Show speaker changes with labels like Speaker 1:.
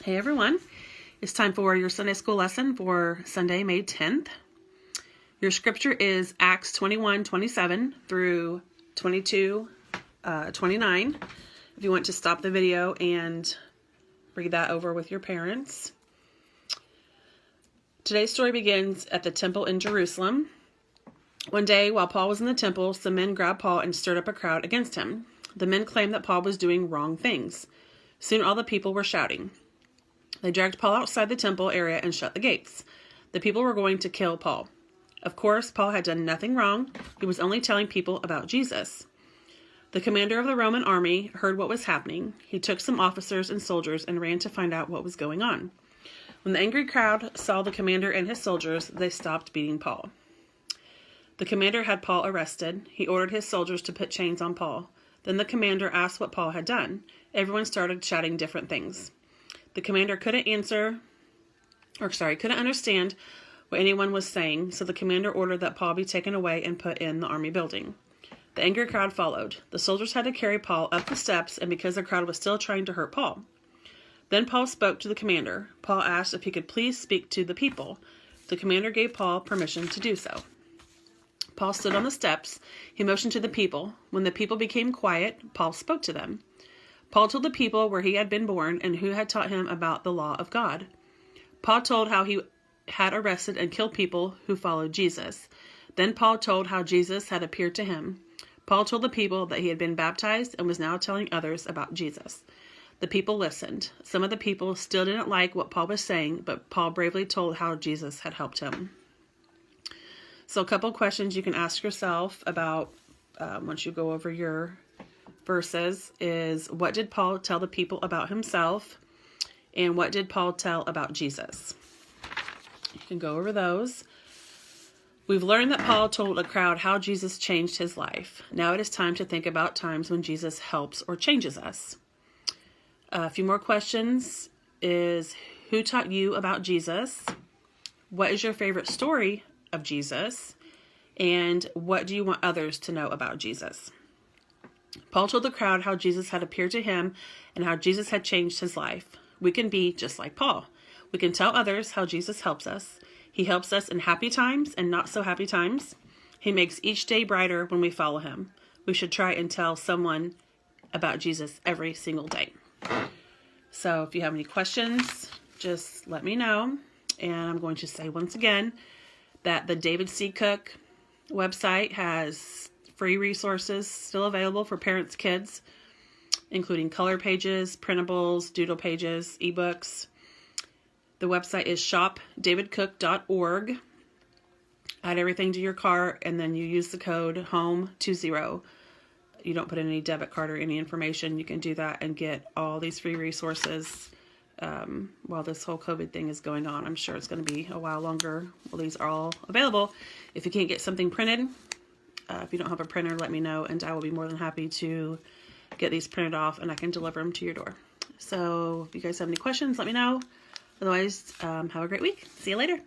Speaker 1: Hey everyone, it's time for your Sunday school lesson for Sunday, May 10th. Your scripture is Acts 21:27 through 22:29. If you want to stop the video and read that over with your parents. Today's story begins at the temple in Jerusalem. One day, while Paul was in the temple, some men grabbed Paul and stirred up a crowd against him. The men claimed that Paul was doing wrong things. Soon all the people were shouting. They dragged Paul outside the temple area and shut the gates. The people were going to kill Paul. Of course, Paul had done nothing wrong. He was only telling people about Jesus. The commander of the Roman army heard what was happening. He took some officers and soldiers and ran to find out what was going on. When the angry crowd saw the commander and his soldiers, they stopped beating Paul. The commander had Paul arrested. He ordered his soldiers to put chains on Paul. Then the commander asked what Paul had done. Everyone started shouting different things. The commander couldn't understand what anyone was saying, so the commander ordered that Paul be taken away and put in the army building. The angry crowd followed. The soldiers had to carry Paul up the steps, and because the crowd was still trying to hurt Paul. Then Paul spoke to the commander. Paul asked if he could please speak to the people. The commander gave Paul permission to do so. Paul stood on the steps. He motioned to the people. When the people became quiet, Paul spoke to them. Paul told the people where he had been born and who had taught him about the law of God. Paul told how he had arrested and killed people who followed Jesus. Then Paul told how Jesus had appeared to him. Paul told the people that he had been baptized and was now telling others about Jesus. The people listened. Some of the people still didn't like what Paul was saying, but Paul bravely told how Jesus had helped him. So a couple questions you can ask yourself about once you go over your verses is, what did Paul tell the people about himself? And what did Paul tell about Jesus? You can go over those. We've learned that Paul told a crowd how Jesus changed his life. Now it is time to think about times when Jesus helps or changes us. A few more questions is, who taught you about Jesus? What is your favorite story of Jesus? And what do you want others to know about Jesus? Paul told the crowd how Jesus had appeared to him and how Jesus had changed his life. We can be just like Paul. We can tell others how Jesus helps us. He helps us in happy times and not so happy times. He makes each day brighter when we follow him. We should try and tell someone about Jesus every single day. So if you have any questions, just let me know. And I'm going to say once again that the David C. Cook website has free resources still available for parents' kids, including color pages, printables, doodle pages, ebooks. The website is shopdavidcook.org. Add everything to your cart, and then you use the code HOME20. You don't put in any debit card or any information. You can do that and get all these free resources while this whole COVID thing is going on. I'm sure it's going to be a while longer while these are all available. If you can't get something printed, if you don't have a printer, let me know, and I will be more than happy to get these printed off, and I can deliver them to your door. So if you guys have any questions, let me know. Otherwise, have a great week. See you later.